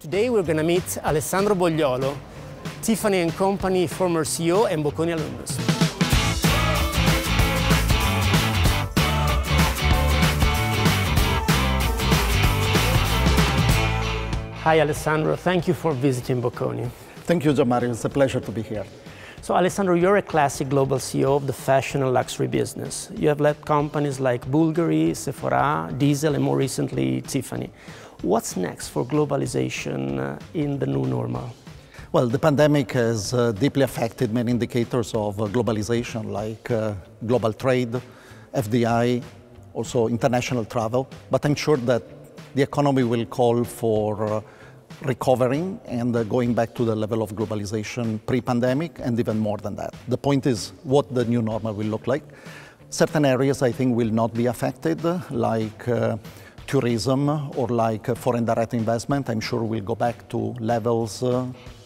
Today we're going to meet Alessandro Bogliolo, Tiffany Company former CEO and Bocconi alumnus. Hi Alessandro, thank you for visiting Bocconi. Thank you, Gianmario. It's a pleasure to be here. So Alessandro, you're a classic global CEO of the fashion and luxury business. You have led companies like Bulgari, Sephora, Diesel, and more recently Tiffany. What's next for globalization in the new normal? Well, the pandemic has deeply affected many indicators of globalization, like global trade, FDI, also international travel. But I'm sure that the economy will call for recovering and going back to the level of globalization pre-pandemic and even more than that. The point is what the new normal will look like. Certain areas I think will not be affected, like tourism or like foreign direct investment. I'm sure we'll go back to levels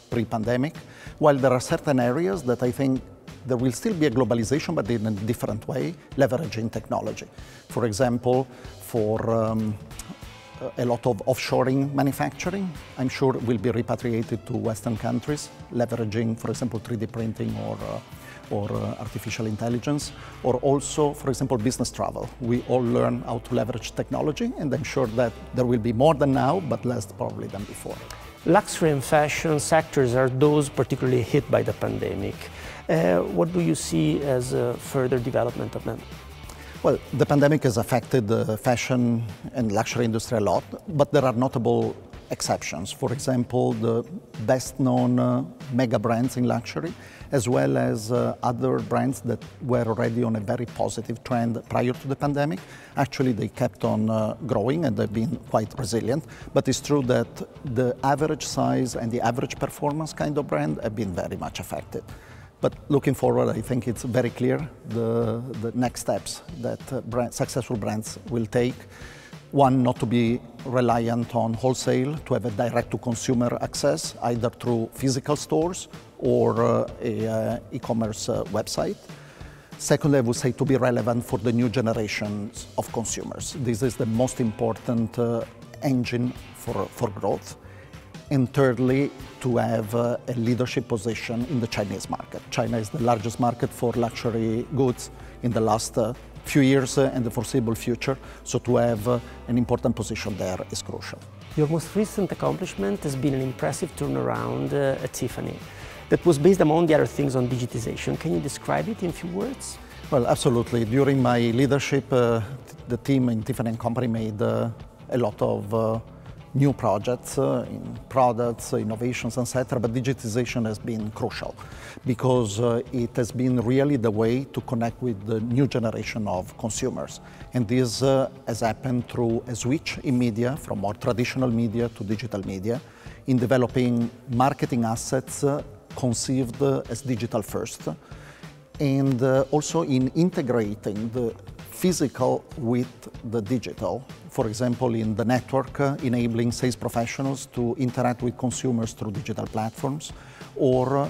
pre-pandemic, while there are certain areas that I think there will still be a globalization, but in a different way, leveraging technology. For example, for a lot of offshoring manufacturing, I'm sure will be repatriated to Western countries, leveraging, for example, 3D printing or artificial intelligence, or also, for example, business travel. We all learn how to leverage technology, and I'm sure that there will be more than now, but less probably than before. Luxury and fashion sectors are those particularly hit by the pandemic. What do you see as a further development of them? Well, the pandemic has affected the fashion and luxury industry a lot, but there are notable exceptions. For example, the best-known mega brands in luxury, as well as other brands that were already on a very positive trend prior to the pandemic. Actually, they kept on growing and they've been quite resilient. But it's true that the average size and the average performance kind of brand have been very much affected. But looking forward, I think it's very clear the next steps that successful brands will take. One, not to be reliant on wholesale, to have a direct-to-consumer access, either through physical stores or an e-commerce website. Secondly, I would say to be relevant for the new generations of consumers. This is the most important engine for growth. And thirdly, to have a leadership position in the Chinese market. China is the largest market for luxury goods in the last few years and the foreseeable future, so to have an important position there is crucial. Your most recent accomplishment has been an impressive turnaround at Tiffany that was based, among the other things, on digitization. Can you describe it in a few words? Well, absolutely. During my leadership, the team in Tiffany Company made a lot of new projects in products, innovations, etc. But digitization has been crucial because it has been really the way to connect with the new generation of consumers. And this has happened through a switch in media from more traditional media to digital media, in developing marketing assets conceived as digital first, and also in integrating the physical with the digital. For example, in the network, enabling sales professionals to interact with consumers through digital platforms, or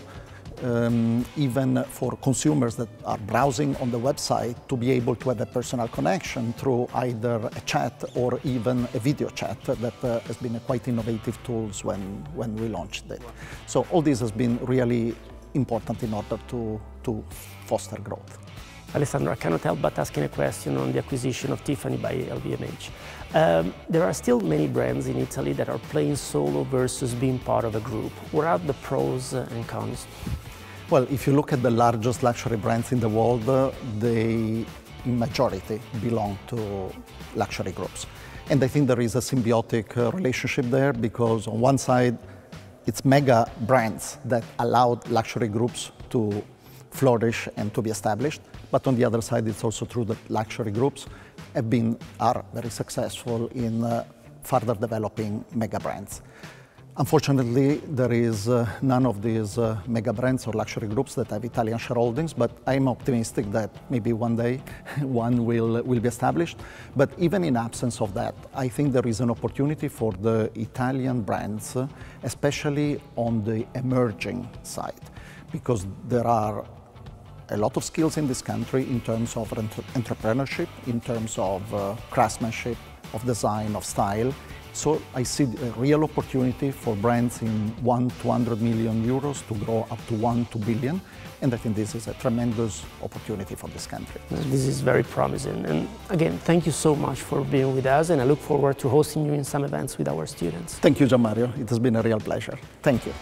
even for consumers that are browsing on the website to be able to have a personal connection through either a chat or even a video chat that has been a quite innovative tools when we launched it. So all this has been really important in order to foster growth. Alessandro, I cannot help but asking a question on the acquisition of Tiffany by LVMH. There are still many brands in Italy that are playing solo versus being part of a group. What are the pros and cons? Well, if you look at the largest luxury brands in the world, they in majority belong to luxury groups. And I think there is a symbiotic relationship there because on one side, it's mega brands that allowed luxury groups to flourish and to be established. But on the other side, it's also true that luxury groups are very successful in further developing mega brands. Unfortunately, there is none of these mega brands or luxury groups that have Italian shareholdings, but I'm optimistic that maybe one day one will be established. But even in absence of that, I think there is an opportunity for the Italian brands, especially on the emerging side, because there are a lot of skills in this country in terms of entrepreneurship, in terms of craftsmanship, of design, of style. So I see a real opportunity for brands in 1 to 100 million euros to grow up to 1 to billion. And I think this is a tremendous opportunity for this country. This is very promising. And again, thank you so much for being with us, and I look forward to hosting you in some events with our students. Thank you, Gianmario. It has been a real pleasure. Thank you.